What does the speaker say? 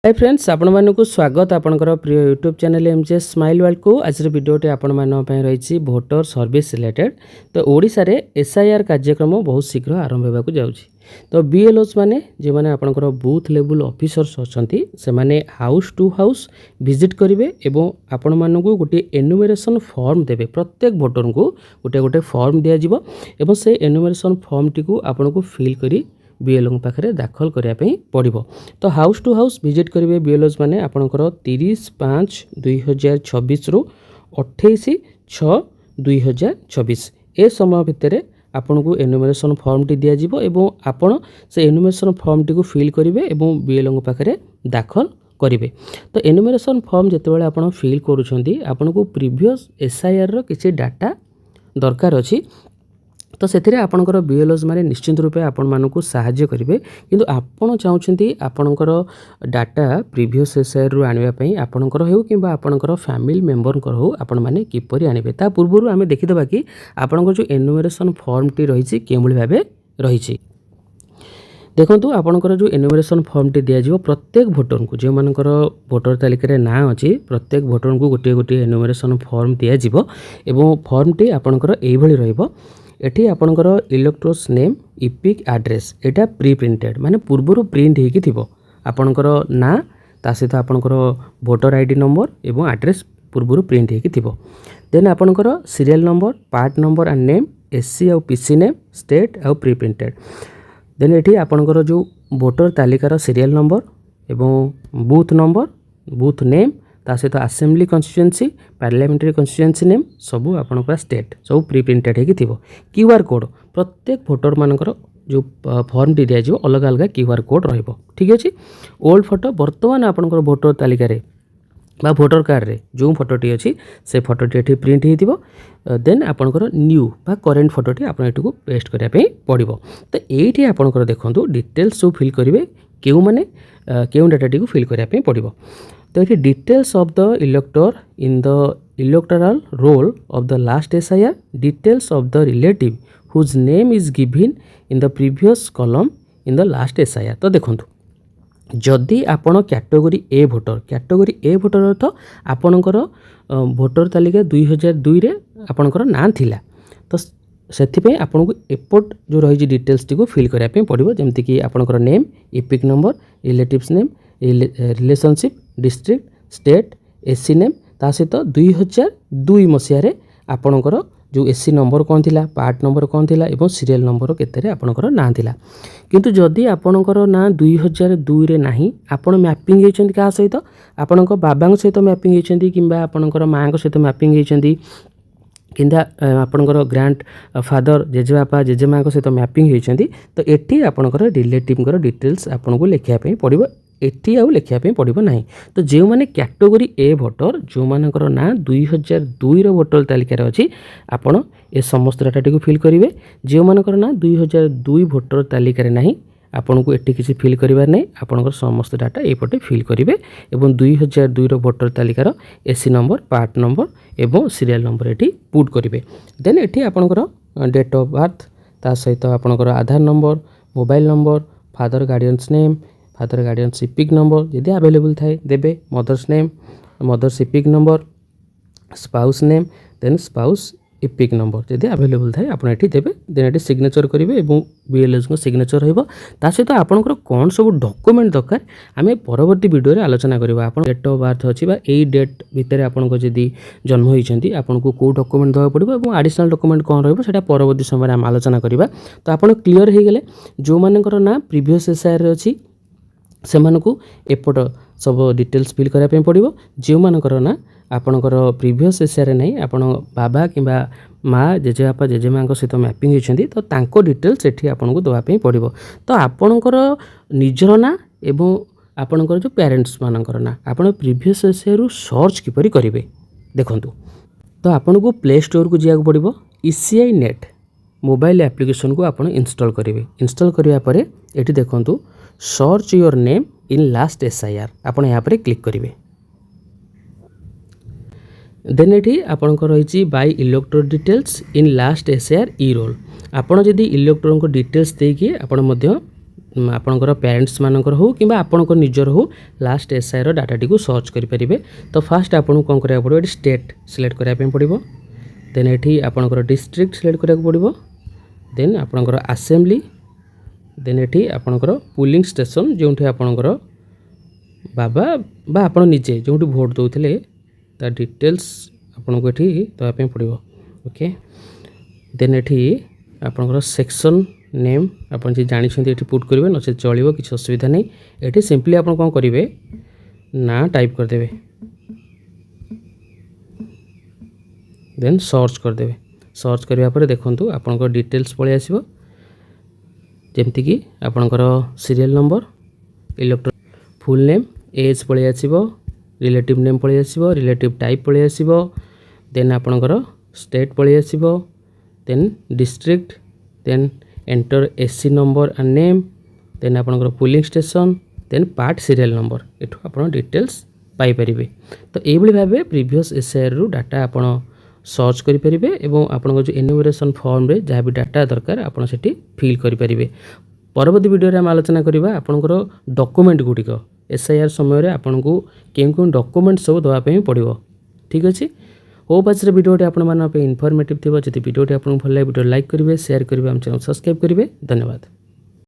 Hi friends आपण मानकु स्वागत आपनकर प्रिय YouTube channel MJS smile world को आज वीडियोटी आपण मान पय रही भोटर सर्विस रिलेटेड। तो ओडिशा रे एसआईआर कार्यक्रम बहुत शीघ्र आरंभ होगा जाउछि। तो बीएलओस माने जे माने आपनकर बूथ लेवल ऑफिसर्स अछंती से माने हाउस टू हाउस विजिट करिवे एवं आपण मानकु गोटे एनुमरेशन फॉर्म देबे। प्रत्येक भोटर को गोटे गोटे फॉर्म दिया जिवो एवं से एनुमरेशन फॉर्म टी को आपनको फिल करी बीएलओ पाखे दाखल करने पड़ो। तो हाउस टू हाउस विजिट करेंगे बीएलओस मैंने आपंकर 30/5/2026 रु 28/6/2026 ए समय भितर आपन को एनुमरेशन फॉर्म टी दिया जिवो एवं आपण से एनुमरेशन फॉर्म टी को फिल करेंगे एवं बीएलओ पाखे दाखल करेंगे। तो एनुमरेशन फॉर्म जितेबाला आप फिल करुँच आपन को प्रीवियस एसआईआर किसी डाटा दरकार अच्छी। तो से आपणकर बीएलओस माने निश्चित रूपे आपण मानकु सहाय्य करेंगे। किंतु आपण चाहते आपणकर डाटा प्रीवियस एसआईआर रु आनिबा पई आपणकर हेउ किंबा आपणकर फैमिली मेंबरकर हो आपण माने किपरि आनिबे ता पूर्वरु आमे देखिदबा कि आपणकर जो एनुमरेशन फॉर्म टी रहिछि केमुली भाबे रहिछि। देखंतु आपणकर जो एनुमरेशन फॉर्म टी दिया जिवो प्रत्येक भोटर को जो मानकर भोटर तालिका रे ना अछि प्रत्येक भोटर को गोटे गोटे एनुमरेशन फॉर्म दिया जिवो एवं फॉर्म टी आपणकर एई भली रहइबो। एठी आपणकर इलेक्ट्रोस नेम इपिक एड्रेस एटा प्री प्रिंटेड माने पूर्वरु प्रिंट हेकि थिबो आपणकर ना ता सहित आपणकर वोटर आईडी नंबर एवं एड्रेस पूर्वरु प्रिंट हेकि थिबो। देन आपणकर serial number part number and name SC और पीसी नेम स्टेट और प्री प्रिंटेड। देन एठी आपणकर जो वोटर तालिकार सीरियल नंबर एवं बूथ नेम ता सहित assembly constituency parliamentary constituency name सबू आपणकर स्टेट सब प्री प्रिंटेड हेकि थिबो। क्यूआर कोड प्रत्येक भोटर मानकर जो फॉर्म टी दिया अलग अलग क्यूआर कोड रहिबो। ठीक अछि। ओल्ड फोटो वर्तमान आपणकर भोटर तालिका रे बा भोटर कार्ड रे जो फोटोटी अच्छी से फोटोटी एठी प्रिंट हेतिबो। देन आपणकर न्यू बा करेंट फोटोटी आपण एठी को पेस्ट करिया पे पड़िबो। तो एठी आपणकर देखंतु डिटेल्स सब फिल करिवे केउ माने केउ डाटाटी को फिल करिया पे पड़िबो। तो ये details of the elector in the electoral roll of the last SIR details of the relative whose name is given in the previous column in the last SIR. तो देखंतु जदि आपण कैटेगरी ए भोटर अर्थ आपणकर voter तालिका 2002 रे आपणकर ना थिला। तो से आपन को एपट जो रही डिटेल्स टी को फिल करने पड़ो जमती कि आपणकर name EPIC number relatives name relationship district state SC name ता सहित 2002 मसीह आपणकर जो एससी नंबर कौन थिला पार्ट नंबर कौन थिला एवं सीरियल नंबर केते आपणकर ना थिला। किंतु जदि आपणकर ना 2002 रे नाही आपण मैपिंग हेचंती का सहित आपणकर बाबा सहित मैपिंग हेचंती किंबा आपणकर मां सहित मैपिंग हेचंती किंदा आपणकर ग्रांड फादर जेजेबापा जेजेमा सहित मैपिंग होती। तो एटी आपणकर रिलेटिव डिटेल्स आपन को लिखा पड़ो एटी आउ लिखापी पड़ो ना। तो जो मैंने कैटेगरी ए भोटर जो मानकर ना 2002 भोटर तालिकार अच्छी आपण ए समस्त डाटा को फिल करेंगे। जो मानकर ना 2002 भोटर तालिकार ना आपन को एटी किसी फिल करिवार नै आपनकर समस्त डाटा एपटे फिल करिवे एवं 2002 रो वोटर तालिकार एससी नंबर पार्ट नंबर एवं सीरियल नंबर एटी पुट करिवे। देन एटी आपनकर डेट ऑफ बर्थ ता सहित आपनकर Aadhaar number mobile number father guardian's name father guardian's EPIC number यदि अवेलेबल थाए देबे mother's name mother's EPIC number spouse name then spouse EPIC number यदि अवेलेबल थाए आप देवे देन ये सिग्नेचर करेंगे और बीएलओस को सिग्नेचर रहिबो। ता सहित आपनकर कौन सब डॉक्यूमेंट दरकार आमे परवर्ती वीडियो रे आलोचना करबा। आपन डेट ऑफ बर्थ अछि बा एई डेट भितर आपनको जदि जन्म होइछंती आपनको को डॉक्यूमेंट दवा पड़िबो और एडिशनल डॉक्यूमेंट कोन रहइबो सेटा परवर्ती समय रे हम आलोचना करबा। तो आपन क्लियर हे गेले जो मानकर ना प्रीवियस एसआईआर रे अछि सेमानकु एपट सब डिटेल्स फिल करा पे पड़िबो। जो मानकर ना आपणकर प्रीवियस एसआईआर नहीं आपण बाबा किंबा माँ जेजेबापा जेजेमा सहित मैपिंग होती तो तांको डिटेल्स एठी आपन को दवाई पड़ो। तो आपणकर निजर ना एवं आपणकर जो पेरेंट्स मानकर ना आपण प्रीवियस एसआईआर रु सर्च किपरि करेंगे देखंतु। तो आपन को प्ले स्टोर को जाया पड़ो ईसीआई नेट मोबाइल एप्लिकेशन को आपन इंस्टॉल करेंगे। इंस्टॉल करिया परे एठी देखंतु search your name in last SIR आपन यहाँ पर क्लिक करेंगे। देन एठी आपनकर रही by elector details in last SIR e roll आपन जदि इलेक्टरको डिटेल्स देकी आपन मध्य ଆପଣଙ୍କର ପ୍ୟାରେଣ୍ଟସ୍ ମାନଙ୍କର ହଉ କିମ୍ବା ଆପଣଙ୍କ ନିଜର ହଉ ଲାଷ୍ଟ ଏସ୍ଆଇର ଡାଟାଟିକୁ ସର୍ଚ୍ଚ କରିପାରିବେ। ତ ଫାଷ୍ଟ ଆପଣଙ୍କୁ କ'ଣ କରିବାକୁ ପଡ଼ିବ, ଏଠି ଷ୍ଟେଟ୍ ସିଲେକ୍ଟ କରିବା ପାଇଁ ପଡ଼ିବ। ଦେନ୍ ଏଠି ଆପଣଙ୍କର ଡିଷ୍ଟ୍ରିକ୍ଟ ସିଲେକ୍ଟ କରିବାକୁ ପଡ଼ିବ। ଦେନ୍ ଆପଣଙ୍କର ଆସେମ୍ବଲି, ଦେନ୍ ଏଠି ଆପଣଙ୍କର ପୁଲିଂ ଷ୍ଟେସନ୍ ଯେଉଁଠି ଆପଣଙ୍କର ବାବା ବା ଆପଣ ନିଜେ ଯେଉଁଠି ଭୋଟ୍ ଦେଉଥିଲେ ତା ଡିଟେଲ୍ସ ଆପଣଙ୍କୁ ଏଠି ଦେବା ପାଇଁ ପଡ଼ିବ। ଓକେ, ଦେନ୍ ଏଠି ଆପଣଙ୍କର ସେକ୍ସନ୍ ନେମ୍ ଆପଣ ଯେ ଜାଣିଛନ୍ତି ଏଠି ପୁଟ୍ କରିବେ, ନଚେତ୍ ଚଳିବ, କିଛି ଅସୁବିଧା ନାହିଁ। ଏଠି ସିମ୍ପଲି ଆପଣ କ'ଣ କରିବେ ନା ଟାଇପ୍ କରିଦେବେ, ଦେନ୍ ସର୍ଚ୍ଚ କରିଦେବେ। ସର୍ଚ୍ଚ କରିବା ପରେ ଦେଖନ୍ତୁ ଆପଣଙ୍କର ଡିଟେଲ୍ସ ପଳେଇ ଆସିବ, ଯେମିତିକି ଆପଣଙ୍କର serial number, electro full name, age ପଳେଇ ଆସିବ, ରିଲେଟିଭ୍ ନେମ୍ ପଳେଇ ଆସିବ, ରିଲେଟିଭ୍ ଟାଇପ୍ ପଳେଇ ଆସିବ, ଦେନ୍ ଆପଣଙ୍କର ଷ୍ଟେଟ୍ ପଳେଇ ଆସିବ, then district, then enter AC number and name, then ଆପଣଙ୍କର polling station, then part serial number. ଏଠୁ ଆପଣ ଡିଟେଲ୍ସ ପାଇପାରିବେ। ତ ଏଇଭଳି ଭାବେ ପ୍ରିଭିୟସ୍ ଏସ୍ଆଇଆର୍ରୁ ଡାଟା ଆପଣ ସର୍ଚ୍ଚ କରିପାରିବେ ଏବଂ ଆପଣଙ୍କ ଯେଉଁ ଏନୁମେରେସନ୍ ଫର୍ମରେ ଯାହା ବି ଡାଟା ଦରକାର ଆପଣ ସେଠି ଫିଲ୍ କରିପାରିବେ। ପରବର୍ତ୍ତୀ ଭିଡ଼ିଓରେ ଆମେ ଆଲୋଚନା କରିବା ଆପଣଙ୍କର ଡକୁମେଣ୍ଟ ଗୁଡ଼ିକ, ଏସ୍ଆଇଆର୍ ସମୟରେ ଆପଣଙ୍କୁ କେଉଁ ଡକୁମେଣ୍ଟ ସବୁ ଦେବା ପାଇଁ ପଡ଼ିବ। ଠିକ୍ ଅଛି, ହୋପ୍ ଆଜିର ଭିଡ଼ିଓଟି ଆପଣମାନଙ୍କ ପାଇଁ ଇନଫର୍ମେଟିଭ୍ ଥିବ। ଯଦି ଭିଡ଼ିଓଟି ଆପଣଙ୍କୁ ଭଲ ଲାଗେ ଭିଡ଼ିଓ ଲାଇକ୍ କରିବେ, ସେୟାର କରିବେ, ଆମ ଚ୍ୟାନେଲ୍ ସବସ୍କ୍ରାଇବ୍ କରିବେ। ଧନ୍ୟବାଦ।